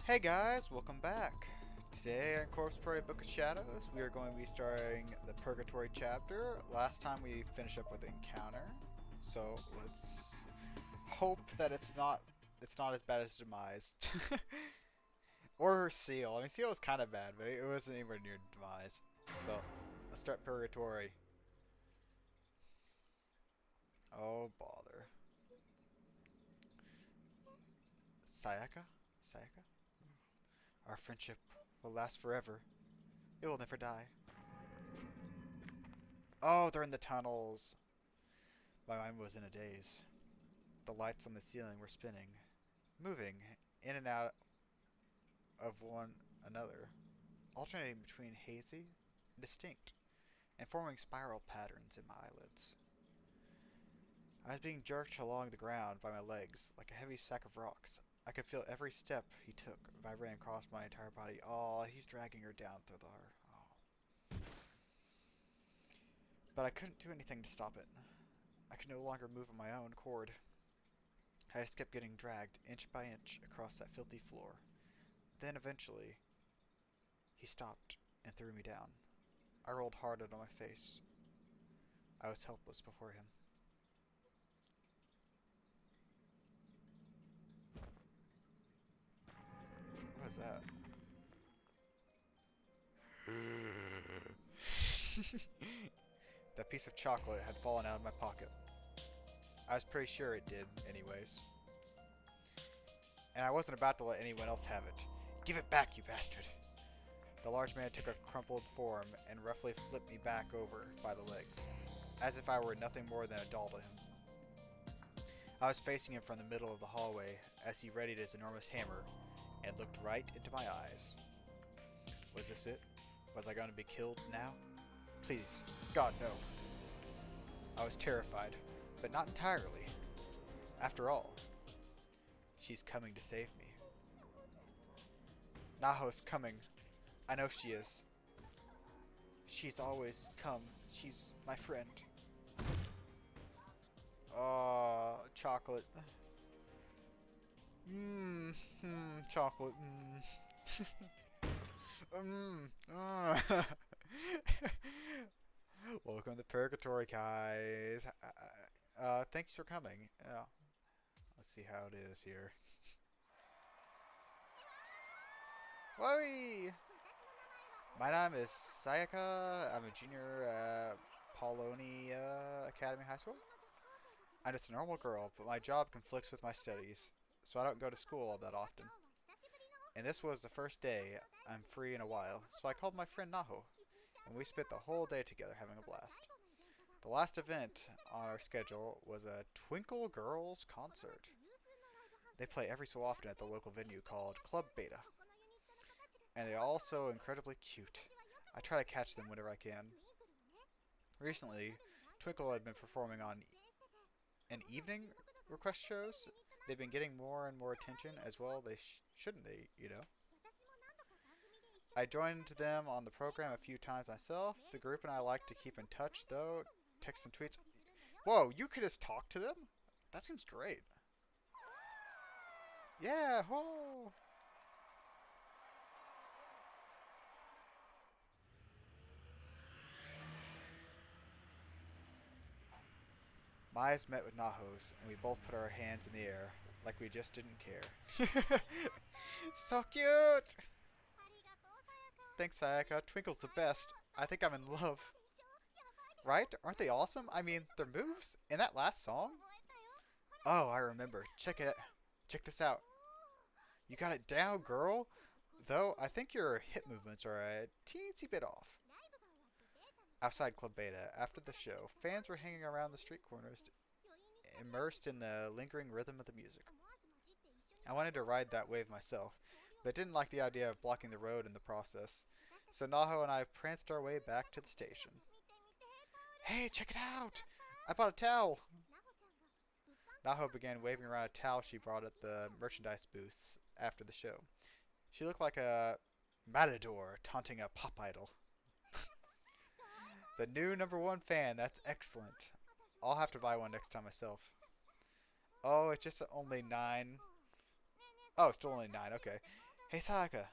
Hey guys, welcome back. Today on Corpse Party Book of Shadows, we are going to be starting the Purgatory chapter. Last time we finished up with Encounter, so let's hope that it's not as bad as Demise. Or Seal. I mean, Seal was kind of bad, but it wasn't anywhere near Demise. So let's start Purgatory. Oh bother. Sayaka? Sayaka? Our friendship will last forever. It will never die. Oh, they're in the tunnels. My mind was in a daze. The lights on the ceiling were spinning, moving in and out of one another, alternating between hazy and distinct, and forming spiral patterns in my eyelids. I was being jerked along the ground by my legs, like a heavy sack of rocks. I could feel every step he took vibrating across my entire body. Oh, he's dragging her down through the... Oh. But I couldn't do anything to stop it. I could no longer move on my own accord. I just kept getting dragged inch by inch across that filthy floor. Then eventually, he stopped and threw me down. I rolled hard on my face. I was helpless before him. What was that? That piece of chocolate had fallen out of my pocket. I was pretty sure it did, anyways. And I wasn't about to let anyone else have it. Give it back, you bastard! The large man took a crumpled form and roughly flipped me back over by the legs, as if I were nothing more than a doll to him. I was facing him from the middle of the hallway as he readied his enormous hammer and looked right into my eyes. Was this it? Was I going to be killed now? Please, God, no. I was terrified, but not entirely. After all, she's coming to save me. Naho's coming. I know she is. She's always come. She's my friend. Oh, chocolate. Chocolate. Welcome to Purgatory, guys. Thanks for coming. Let's see how it is here. Whee! My name is Sayaka. I'm a junior at Paulonia Academy High School. I'm just a normal girl, but my job conflicts with my studies, so I don't go to school all that often. And this was the first day I'm free in a while, so I called my friend Naho, and we spent the whole day together having a blast. The last event on our schedule was a Twinkle Girls concert. They play every so often at the local venue called Club Beta. And they're also incredibly cute. I try to catch them whenever I can. Recently, Twinkle had been performing on an evening request shows. They've been getting more and more attention as well. They shouldn't they, you know? I joined them on the program a few times myself. The group and I like to keep in touch, though. Text and tweets. Whoa, you could just talk to them? That seems great. Yeah, whoa! My eyes met with Naho's, and we both put our hands in the air, like we just didn't care. So cute! Thanks, Sayaka. Twinkle's the best. I think I'm in love. Right? Aren't they awesome? I mean, their moves in that last song? Oh, I remember. Check this out. You got it down, girl. Though, I think your hip movements are a teensy bit off. Outside Club Beta, after the show, fans were hanging around the street corners, immersed in the lingering rhythm of the music. I wanted to ride that wave myself, but didn't like the idea of blocking the road in the process. So Naho and I pranced our way back to the station. Hey, check it out! I bought a towel! Naho began waving around a towel she brought at the merchandise booths after the show. She looked like a matador taunting a pop idol. The new #1 fan, that's excellent. I'll have to buy one next time myself. Oh, it's just only 9. Oh, it's still only 9, okay. Hey Sayaka,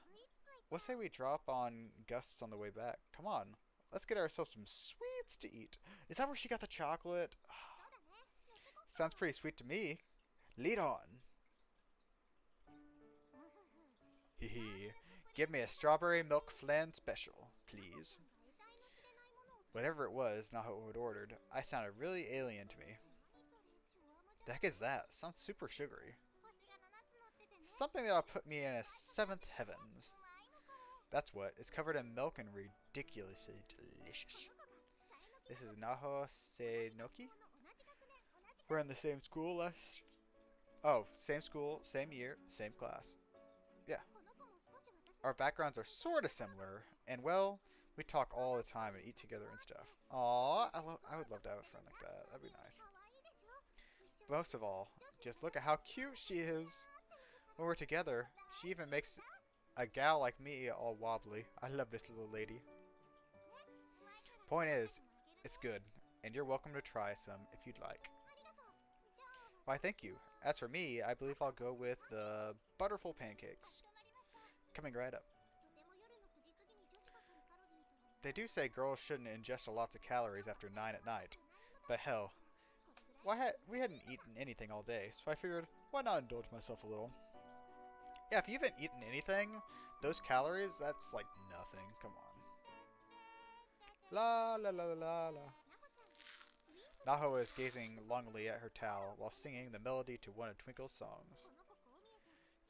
what say we drop on Gust's on the way back? Come on, let's get ourselves some sweets to eat. Is that where she got the chocolate? Sounds pretty sweet to me. Lead on. Hee hee. Give me a strawberry milk flan special, please. Whatever it was Naho had ordered, I sounded really alien to me. The heck is that? Sounds super sugary. Something that'll put me in a seventh heavens. That's what. It's covered in milk and ridiculously delicious. This is Naho Seinoki. We're in the same school last... Oh, same school, same year, same class. Yeah. Our backgrounds are sort of similar, and well, we talk all the time and eat together and stuff. Aww, I would love to have a friend like that. That'd be nice. Most of all, just look at how cute she is. When we're together, she even makes a gal like me all wobbly. I love this little lady. Point is, it's good, and you're welcome to try some if you'd like. Why, thank you. As for me, I believe I'll go with the butterful pancakes. Coming right up. They do say girls shouldn't ingest lots of calories after 9 at night. But hell, we hadn't eaten anything all day, so I figured, why not indulge myself a little? Yeah, if you haven't eaten anything, those calories, that's like nothing. Come on. La la la la la. Naho is gazing longingly at her towel while singing the melody to one of Twinkle's songs.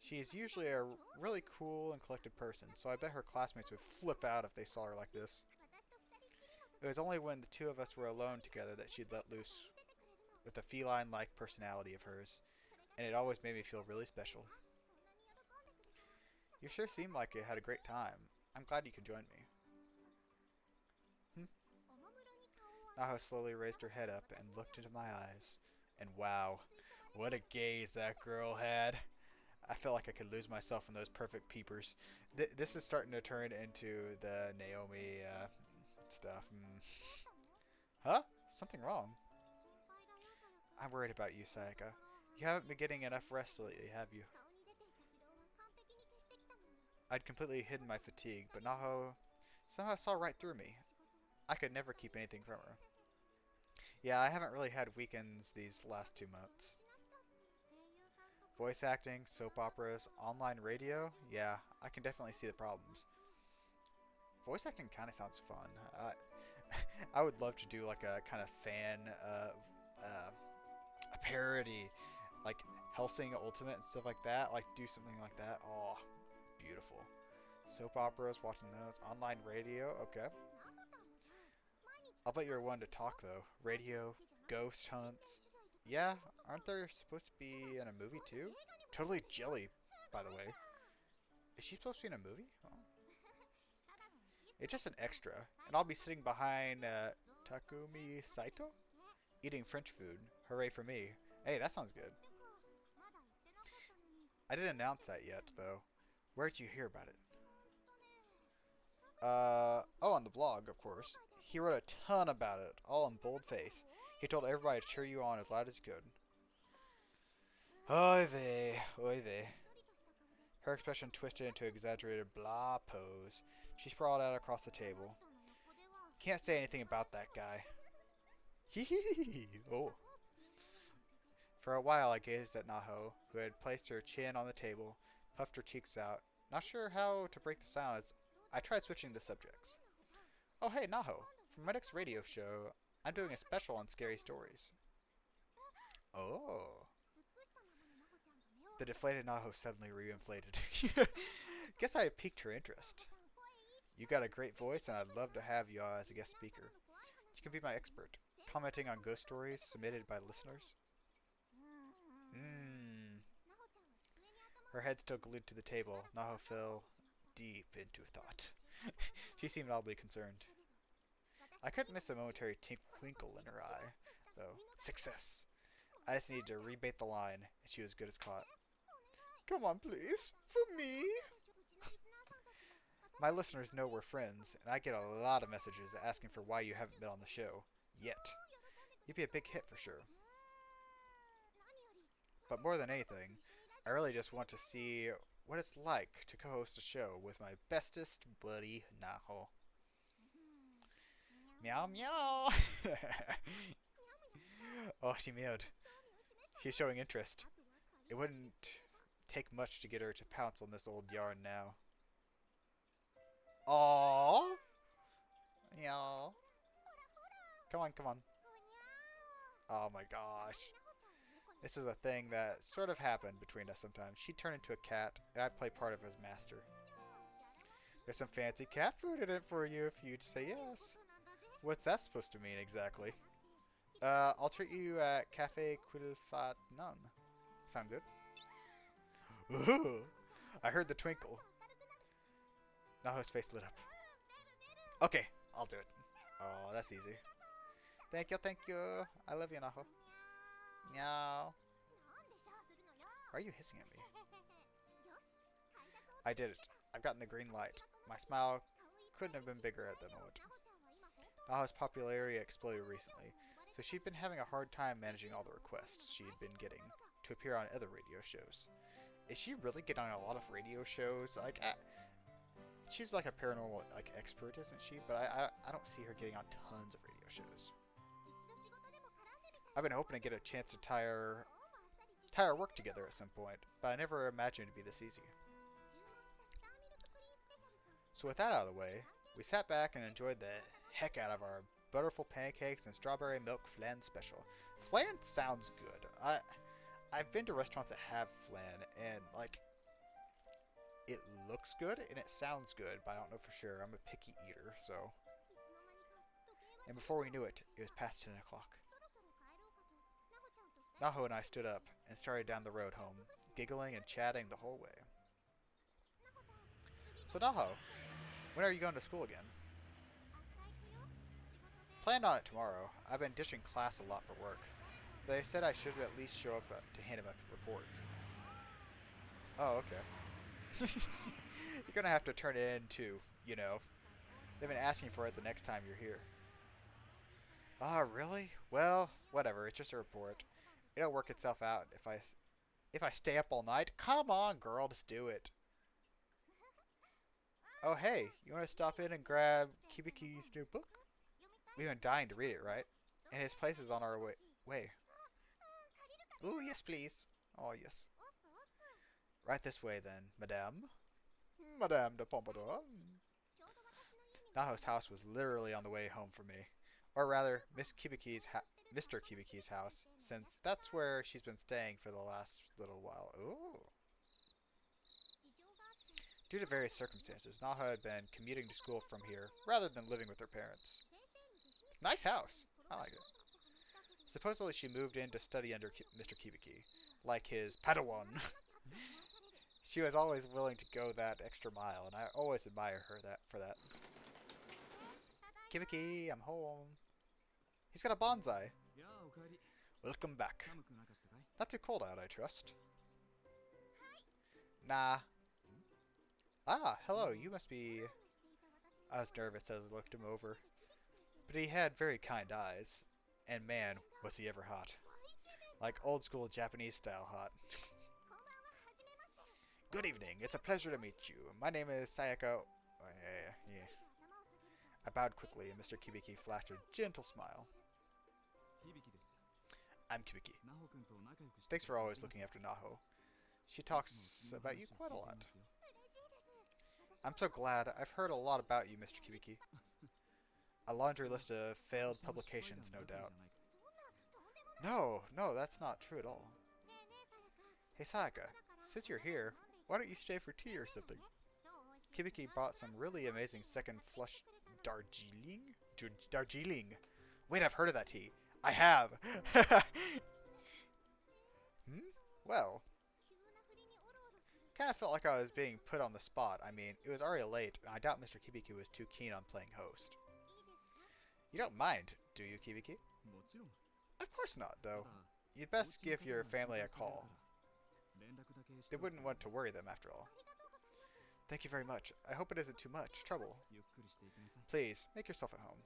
She is usually a really cool and collected person, so I bet her classmates would flip out if they saw her like this. It was only when the two of us were alone together that she'd let loose with the feline-like personality of hers, and it always made me feel really special. You sure seemed like you had a great time. I'm glad you could join me. Naho slowly raised her head up and looked into my eyes. And wow, what a gaze that girl had. I felt like I could lose myself in those perfect peepers. This is starting to turn into the Naomi stuff. Huh? Something wrong? I'm worried about you, Sayaka. You haven't been getting enough rest lately, have you? I'd completely hidden my fatigue, but Naho somehow saw right through me. I could never keep anything from her. Yeah, I haven't really had weekends these last 2 months. Voice acting, soap operas, online radio? Yeah, I can definitely see the problems. Voice acting kind of sounds fun. I would love to do like a kind of fan, a parody, like Hellsing Ultimate and stuff like that. Like do something like that. Oh, beautiful. Soap operas, watching those. Online radio, okay. I'll bet you're one to talk though. Radio, ghost hunts. Yeah, aren't there supposed to be in a movie too? Totally Jelly, by the way. Is she supposed to be in a movie? Oh. It's just an extra, and I'll be sitting behind Takumi Saito, eating French food. Hooray for me. Hey, that sounds good. I didn't announce that yet, though. Where'd you hear about it? Oh, on the blog, of course. He wrote a ton about it, all in boldface. He told everybody to cheer you on as loud as he could. Oy vey, oy vey. Her expression twisted into an exaggerated blah pose. She sprawled out across the table. Can't say anything about that guy. Hee hee hee. Oh. For a while I gazed at Naho, who had placed her chin on the table, puffed her cheeks out. Not sure how to break the silence, I tried switching the subjects. Oh hey, Naho. For my next radio show, I'm doing a special on scary stories. Oh. The deflated Naho suddenly re-inflated. Guess I piqued her interest. You got a great voice, and I'd love to have you as a guest speaker. You can be my expert, commenting on ghost stories submitted by listeners. Her head still glued to the table. Naho fell deep into thought. She seemed oddly concerned. I couldn't miss a momentary twinkle in her eye, though. Success! I just needed to rebait the line, and she was good as caught. Come on, please. For me? My listeners know we're friends, and I get a lot of messages asking for why you haven't been on the show. Yet. You'd be a big hit for sure. But more than anything, I really just want to see what it's like to co-host a show with my bestest buddy, Naho. Meow meow! Oh, she meowed. She's showing interest. It wouldn't take much to get her to pounce on this old yarn now. Aww! Meow. Come on, come on. Oh my gosh. This is a thing that sort of happened between us sometimes. She'd turn into a cat, and I'd play part of his master. There's some fancy cat food in it for you if you'd say yes. What's that supposed to mean exactly? I'll treat you at Cafe Quilfat Nun. Sound good? Ooh, I heard the twinkle. Naho's face lit up. Okay, I'll do it. Oh, that's easy. Thank you, thank you. I love you, Naho. Meow. Why are you hissing at me? I did it. I've gotten the green light. My smile couldn't have been bigger at the moment. Naho's popularity exploded recently, so she'd been having a hard time managing all the requests she'd been getting to appear on other radio shows. Is she really getting on a lot of radio shows? Like, she's like a paranormal expert, isn't she? But I don't see her getting on tons of radio shows. I've been hoping to get a chance to tie our work together at some point, but I never imagined it'd be this easy. So with that out of the way, we sat back and enjoyed the heck out of our butterful pancakes and strawberry milk flan special. Flan sounds good. I've been to restaurants that have flan, and like, it looks good and it sounds good, but I don't know for sure. I'm a picky eater, so. And before we knew it, it was past 10 o'clock. Naho and I stood up and started down the road home, giggling and chatting the whole way. So Naho, when are you going to school again? Planned on it tomorrow. I've been ditching class a lot for work. They said I should at least show up to hand him a report. Oh, okay. You're gonna have to turn it in too, you know. They've been asking for it the next time you're here. Ah, really? Well, whatever. It's just a report. It'll work itself out if I stay up all night. Come on, girl, just do it. Oh, hey, you want to stop in and grab Kibiki's new book? We've been dying to read it, right? And his place is on our way. Ooh, yes, please. Oh, yes. Right this way, then, madame. Madame de Pompadour. Naho's house was literally on the way home for me. Or rather, Mr. Kibiki's house, since that's where she's been staying for the last little while. Ooh. Due to various circumstances, Naho had been commuting to school from here, rather than living with her parents. Nice house! I like it. Supposedly she moved in to study under Mr. Kibiki, like his Padawan. She was always willing to go that extra mile, and I always admire her for that. Kibiki, I'm home. He's got a bonsai. Welcome back. Not too cold out, I trust. Nah. Ah, hello, you must be... I was nervous as I looked him over. But he had very kind eyes. And man, was he ever hot. Like old school Japanese style hot. Good evening, it's a pleasure to meet you. My name is Sayaka... yeah. I bowed quickly and Mr. Kibiki flashed a gentle smile. I'm Kibiki. Thanks for always looking after Naho. She talks about you quite a lot. I'm so glad. I've heard a lot about you, Mr. Kibiki. A laundry list of failed publications, no doubt. No, that's not true at all. Hey, Sayaka, since you're here, why don't you stay for tea or something? Kibiki bought some really amazing second flush Darjeeling? Darjeeling. Wait, I've heard of that tea. I have. Well. Kind of felt like I was being put on the spot. I mean, it was already late, and I doubt Mr. Kibiki was too keen on playing host. You don't mind, do you, Kibiki? Of course not, though. You'd best give your family a call. They wouldn't want to worry them, after all. Thank you very much. I hope it isn't too much trouble. Please, make yourself at home.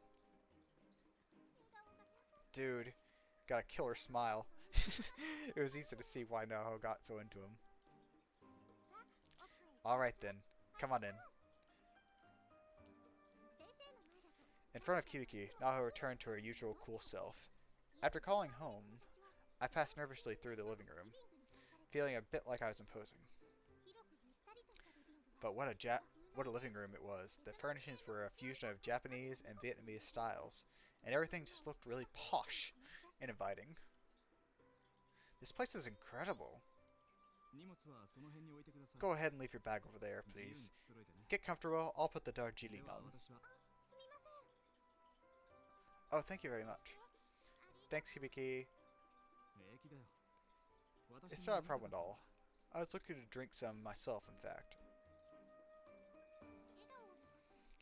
Dude, got a killer smile. It was easy to see why Naho got so into him. Alright then, come on in. In front of Kibiki, Naho returned to her usual cool self. After calling home, I passed nervously through the living room, feeling a bit like I was imposing. But what a living room it was. The furnishings were a fusion of Japanese and Vietnamese styles, and everything just looked really posh and inviting. This place is incredible. Go ahead and leave your bag over there, please. Get comfortable, I'll put the Darjeeling on. Oh, thank you very much. Thanks, Hibiki. It's not a problem at all. I was looking to drink some myself, in fact.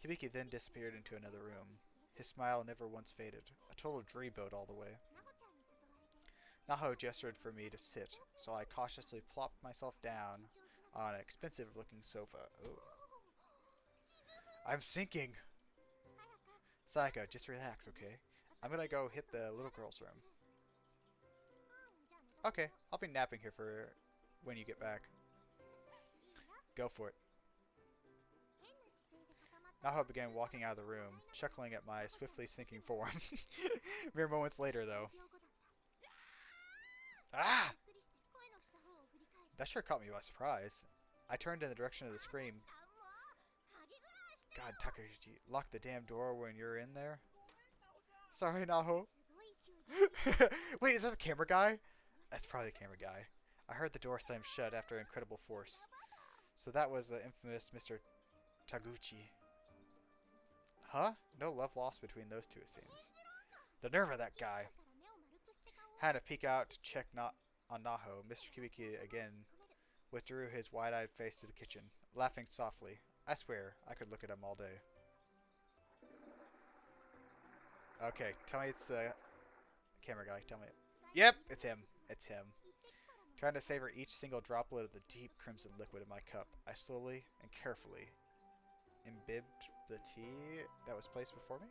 Hibiki then disappeared into another room. His smile never once faded. A total dreamboat all the way. Naho gestured for me to sit, so I cautiously plopped myself down on an expensive-looking sofa. Ooh. I'm sinking! Sayaka, just relax, okay? I'm gonna go hit the little girl's room. Okay, I'll be napping here for when you get back. Go for it. Naho began walking out of the room, chuckling at my swiftly sinking form. Mere moments later, though. Ah! That sure caught me by surprise. I turned in the direction of the scream. God, Takashi, lock the damn door when you're in there? Sorry, Naho. Wait, is that the camera guy? That's probably the camera guy. I heard the door slam shut after incredible force. So that was the infamous Mr. Taguchi. Huh? No love lost between those two, it seems. The nerve of that guy. Had to peek out to check on Naho. Mr. Kibiki again withdrew his wide-eyed face to the kitchen, laughing softly. I swear, I could look at him all day. Okay, tell me it's the camera guy. Tell me. Yep, it's him. It's him. Trying to savor each single droplet of the deep crimson liquid in my cup, I slowly and carefully imbibed the tea that was placed before me.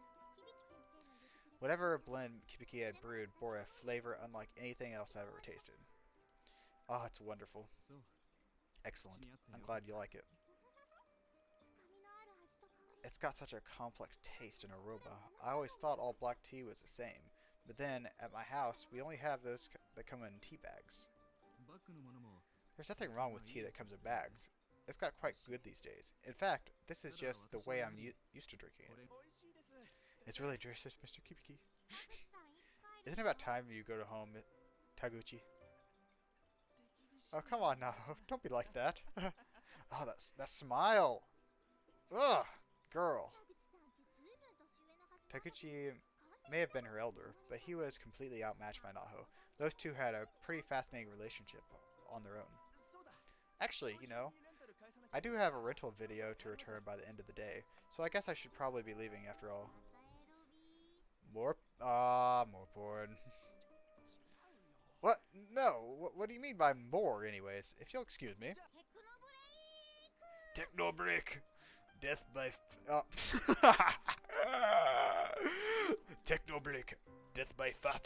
Whatever blend Kibiki had brewed bore a flavor unlike anything else I've ever tasted. Oh, it's wonderful. Excellent. I'm glad you like it. It's got such a complex taste and aroma. I always thought all black tea was the same, but then at my house we only have those that come in tea bags. There's nothing wrong with tea that comes in bags. It's got quite good these days. In fact, this is just the way I'm used to drinking it. It's really delicious, Mr. Kibiki. Isn't it about time you go to home, Taguchi? Oh, come on now. Don't be like that. Oh, that smile. Ugh, girl. Taguchi may have been her elder, but he was completely outmatched by Naho. Those two had a pretty fascinating relationship on their own. Actually, you know, I do have a rental video to return by the end of the day, so I guess I should probably be leaving after all. More porn. What? No, what do you mean by more, anyways? If you'll excuse me. Techno break. Death by Techno break. Death by fap.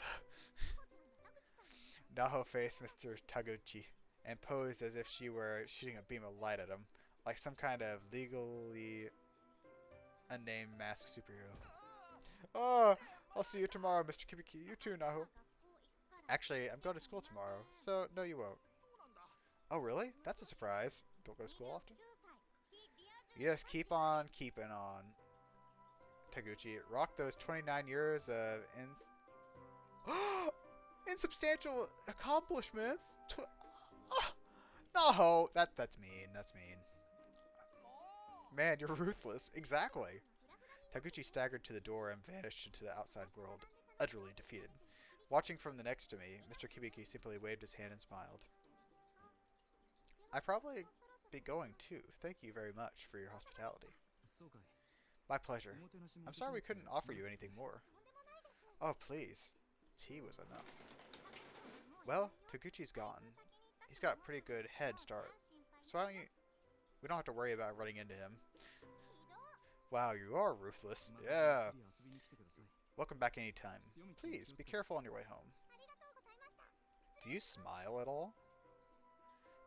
Naho faced Mr. Taguchi and posed as if she were shooting a beam of light at him, like some kind of legally unnamed masked superhero. Oh, I'll see you tomorrow, Mr. Kibiki. You too, Naho. Actually, I'm going to school tomorrow, so no you won't. Oh, really? That's a surprise. Don't go to school often? You just keep on keeping on, Taguchi. Rock those 29 years of insubstantial accomplishments. No, that's mean. That's mean. Man, you're ruthless. Exactly. Taguchi staggered to the door and vanished into the outside world, utterly defeated. Watching from the next to me, Mr. Kibiki simply waved his hand and smiled. I'd probably be going too. Thank you very much for your hospitality. My pleasure. I'm sorry we couldn't offer you anything more. Oh, please. Tea was enough. Well, Taguchi's gone. He's got a pretty good head start. So we don't have to worry about running into him. Wow, you are ruthless. Yeah. Welcome back anytime. Please, be careful on your way home. Do you smile at all?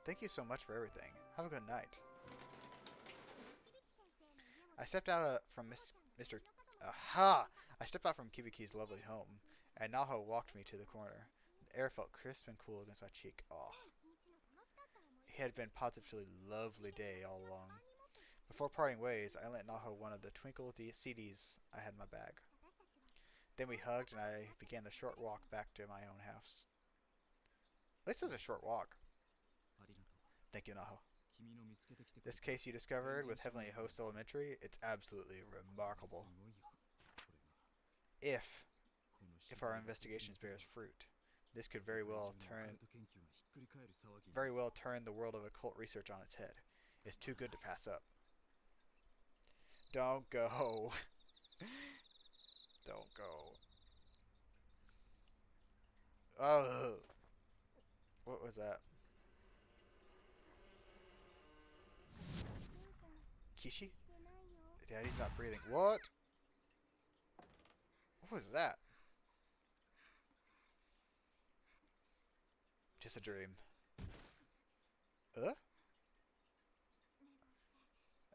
Thank you so much for everything. Have a good night. I stepped out from Mr. Aha! I stepped out from Kibiki's lovely home, and Naho walked me to the corner. The air felt crisp and cool against my cheek. Oh, it had been a positively lovely day all along. Before parting ways, I lent Naho one of the Twinkle CDs I had in my bag. Then we hugged, and I began the short walk back to my own house. This is a short walk. Thank you, Naho. This case you discovered with Heavenly Host Elementary, it's absolutely remarkable. If our investigations bears fruit, this could very well turn the world of occult research on its head. It's too good to pass up. Don't go. Don't go. Oh. What was that? Kishi? Daddy's not breathing. What? What was that? Just a dream. I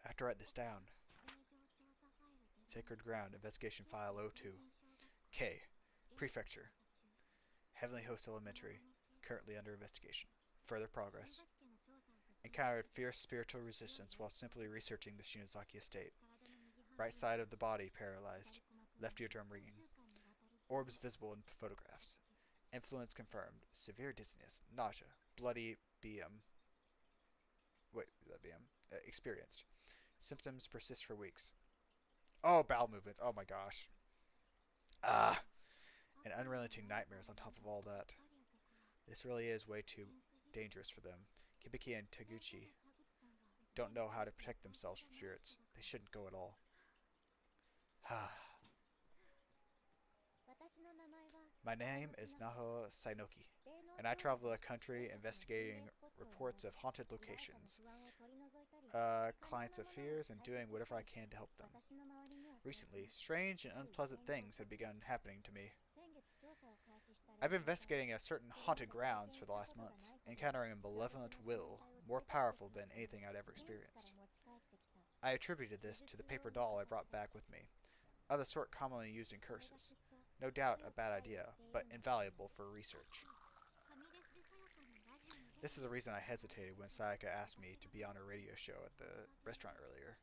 have to write this down. Sacred Ground, Investigation File 02. K. Prefecture. Heavenly Host Elementary. Currently under investigation. Further progress. Encountered fierce spiritual resistance while simply researching the Shinozaki estate. Right side of the body paralyzed. Left eardrum ringing. Orbs visible in photographs. Influence confirmed. Severe dizziness. Nausea. Bloody BM. Wait, that BM? Experienced. Symptoms persist for weeks. Oh, bowel movements. Oh my gosh. Ah! And unrelenting nightmares on top of all that. This really is way too dangerous for them. Kibiki and Taguchi don't know how to protect themselves from spirits. They shouldn't go at all. My name is Naho Sainoki, and I travel the country investigating reports of haunted locations, clients of fears, and doing whatever I can to help them. Recently, strange and unpleasant things have begun happening to me. I've been investigating a certain haunted grounds for the last months, encountering a malevolent will more powerful than anything I'd ever experienced. I attributed this to the paper doll I brought back with me, of the sort commonly used in curses. No doubt a bad idea, but invaluable for research. This is the reason I hesitated when Sayaka asked me to be on her radio show at the restaurant earlier.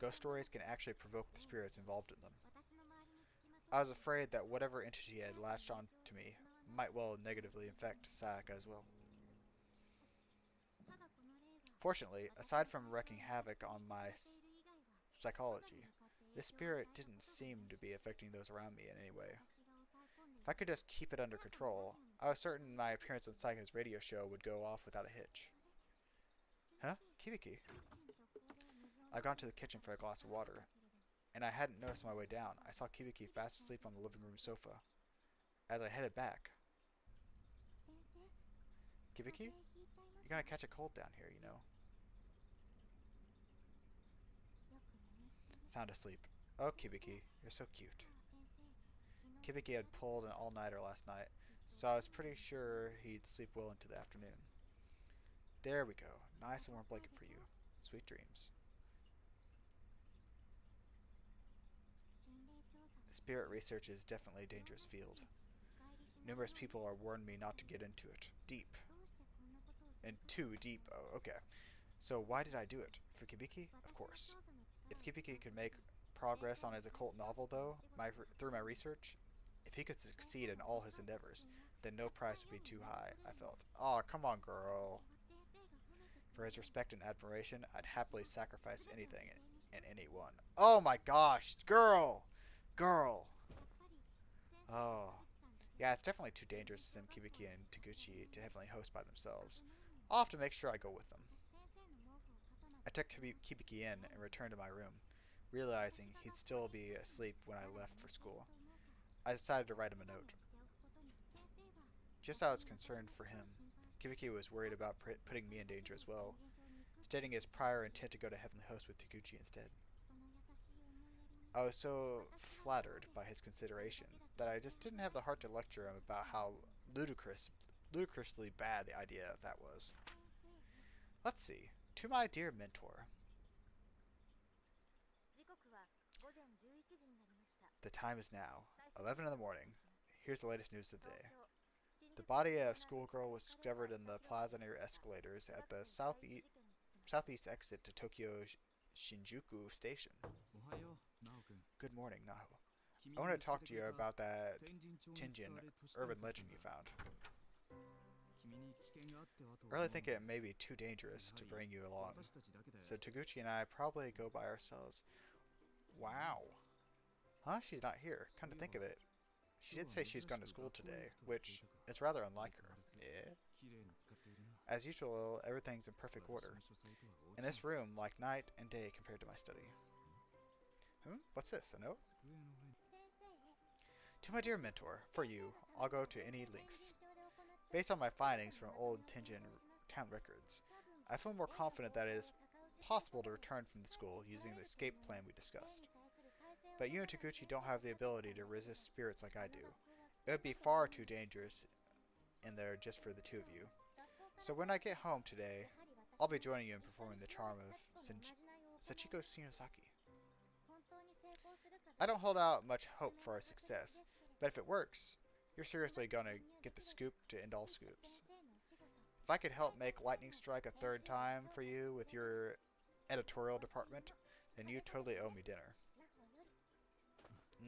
Ghost stories can actually provoke the spirits involved in them. I was afraid that whatever entity had latched on to me might well negatively affect Sayaka as well. Fortunately, aside from wreaking havoc on my psychology, this spirit didn't seem to be affecting those around me in any way. If I could just keep it under control, I was certain my appearance on Sayaka's radio show would go off without a hitch. Huh? Kibiki? I've gone to the kitchen for a glass of water, and I hadn't noticed on my way down. I saw Kibiki fast asleep on the living room sofa. As I headed back... Kibiki? You're gonna catch a cold down here, you know. Sound asleep. Oh, Kibiki, you're so cute. Kibiki had pulled an all-nighter last night, so I was pretty sure he'd sleep well into the afternoon. There we go. Nice and warm blanket for you. Sweet dreams. Spirit research is definitely a dangerous field. Numerous people are warning me not to get into it. Deep. And too deep. Oh, okay. So why did I do it? For Kibiki? Of course. If Kibiki could make progress on his occult novel, though, through my research, if he could succeed in all his endeavors, then no price would be too high, I felt. Aw, come on, girl. For his respect and admiration, I'd happily sacrifice anything and anyone. Oh my gosh, girl! Girl! Oh. Yeah, it's definitely too dangerous to send Kibiki and Taguchi to Heavenly Host by themselves. I'll have to make sure I go with them. I took Kibiki in and returned to my room, realizing he'd still be asleep when I left for school. I decided to write him a note. Just as I was concerned for him, Kibiki was worried about putting me in danger as well, stating his prior intent to go to Heavenly Host with Taguchi instead. I was so flattered by his consideration that I just didn't have the heart to lecture him about how ludicrously bad the idea that was. Let's see. To my dear mentor. The time is now 11 in the morning. Here's the latest news of the day. The body of a schoolgirl was discovered in the plaza near escalators at the southeast exit to Tokyo Shinjuku Station. Good morning, Naho. I want to talk to you about that Tenjin urban legend you found. I really think it may be too dangerous to bring you along, so Taguchi and I probably go by ourselves. Wow. Huh? She's not here. Come to think of it. She did say she's gone to school today, which is rather unlike her. Yeah. As usual, everything's in perfect order. In this room, like night and day compared to my study. What's this? A note? To my dear mentor, for you, I'll go to any lengths. Based on my findings from old Tenjin town records, I feel more confident that it is possible to return from the school using the escape plan we discussed. But you and Taguchi don't have the ability to resist spirits like I do. It would be far too dangerous in there just for the two of you. So when I get home today, I'll be joining you in performing the charm of Sachiko Shinosaki. I don't hold out much hope for our success, but if it works, you're seriously gonna get the scoop to end all scoops. If I could help make lightning strike a third time for you with your editorial department, then you totally owe me dinner.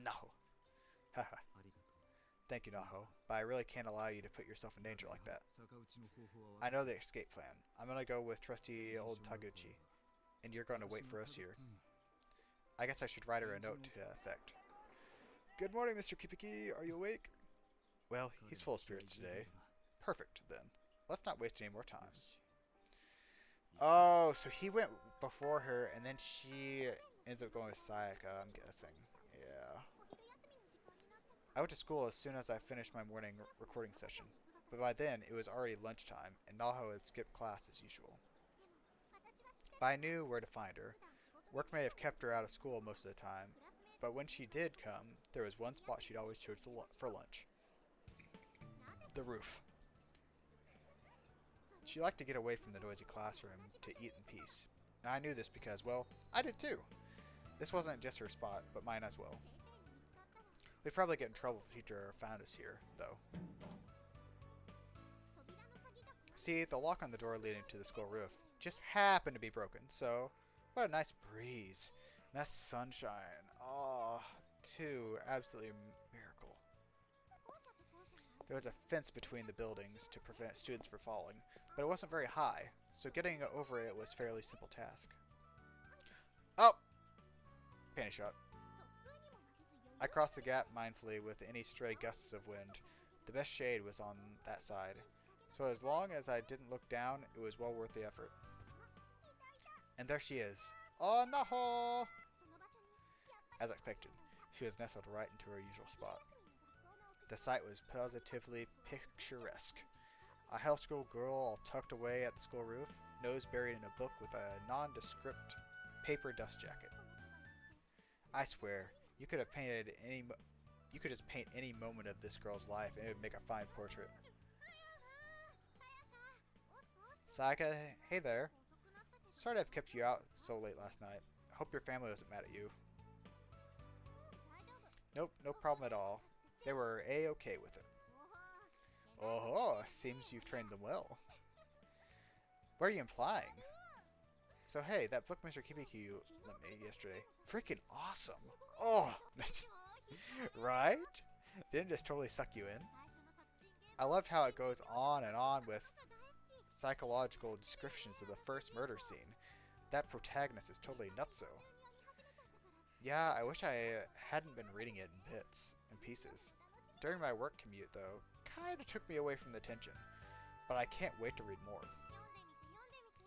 Naho. Haha. Thank you, Naho, but I really can't allow you to put yourself in danger like that. I know the escape plan. I'm gonna go with trusty old Taguchi, and you're going to wait for us here. I guess I should write her a note to that effect. Good morning, Mr. Kipiki. Are you awake? Well, he's full of spirits today. Perfect, then. Let's not waste any more time. Oh, so he went before her, and then she ends up going with Sayaka, I'm guessing. Yeah. I went to school as soon as I finished my morning recording session, but by then it was already lunchtime, and Naho had skipped class as usual. But I knew where to find her. Work may have kept her out of school most of the time, but when she did come, there was one spot she'd always chose for lunch. The roof. She liked to get away from the noisy classroom to eat in peace. And I knew this because, well, I did too. This wasn't just her spot, but mine as well. We'd probably get in trouble if the teacher found us here, though. See, the lock on the door leading to the school roof just happened to be broken, so what a nice breeze. And that sunshine. Oh, too absolutely miracle. There was a fence between the buildings to prevent students from falling, but it wasn't very high, so getting over it was a fairly simple task. Oh! Panty shot. I crossed the gap mindfully with any stray gusts of wind. The best shade was on that side, so as long as I didn't look down, it was well worth the effort. And there she is. Oh, Naho! As expected, she was nestled right into her usual spot. The sight was positively picturesque. A high school girl all tucked away at the school roof, nose buried in a book with a nondescript paper dust jacket. I swear, you could just paint any moment of this girl's life and it would make a fine portrait. Sayaka, hey there. Sorry to have kept you out so late last night. Hope your family wasn't mad at you. Nope, no problem at all. They were A-okay with it. Oh, seems you've trained them well. What are you implying? So hey, that book Mr. Kibiki lent me yesterday, freaking awesome. Oh, right? Didn't it just totally suck you in? I loved how it goes on with psychological descriptions of the first murder scene. That protagonist is totally nutso. Yeah, I wish I hadn't been reading it in bits and pieces. During my work commute, though, kinda took me away from the tension. But I can't wait to read more.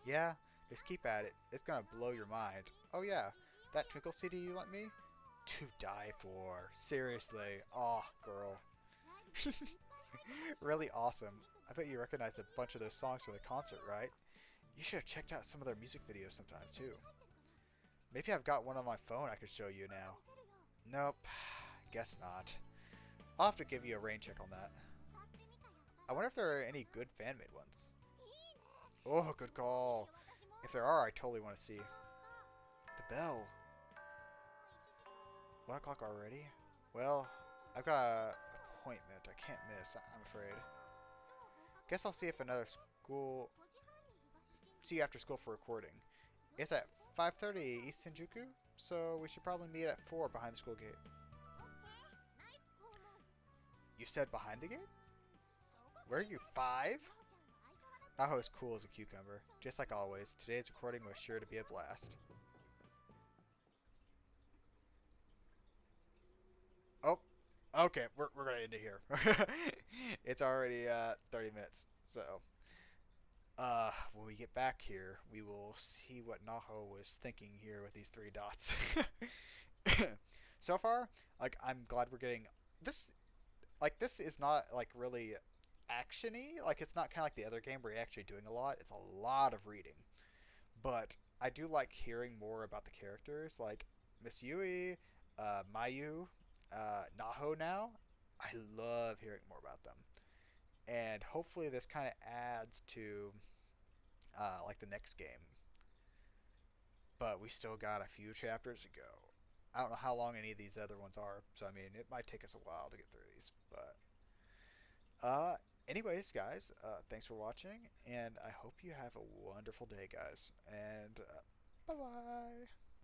Yeah, just keep at it. It's gonna blow your mind. Oh yeah, that Twinkle CD you lent me? To die for. Seriously. Aw, girl. Really awesome. I bet you recognize a bunch of those songs from the concert, right? You should have checked out some of their music videos sometime, too. Maybe I've got one on my phone I could show you now. Nope. Guess not. I'll have to give you a rain check on that. I wonder if there are any good fan-made ones. Oh, good call. If there are, I totally want to see. The bell. 1 o'clock already? Well, I've got a appointment I can't miss, I'm afraid. Guess I'll see if another school... See you after school for recording. It's at 5:30 East Shinjuku, so we should probably meet at 4 behind the school gate. You said behind the gate? Where are you, 5? Naho is cool as a cucumber. Just like always, today's recording was sure to be a blast. Oh, okay, we're gonna end it here. It's already 30 minutes, so when we get back here, we will see what Naho was thinking here with these 3 dots. So far, like, I'm glad we're getting this. Like, this is not like really actiony. Like, it's not kind of like the other game where you're actually doing a lot. It's a lot of reading, but I do like hearing more about the characters, like Miss Yui, Mayu, Naho. Now, I love hearing more about them, and hopefully this kind of adds to like the next game. But we still got a few chapters to go. I don't know how long any of these other ones are, so I mean, it might take us a while to get through these. But uh, anyways, guys, thanks for watching, and I hope you have a wonderful day, guys. And bye bye.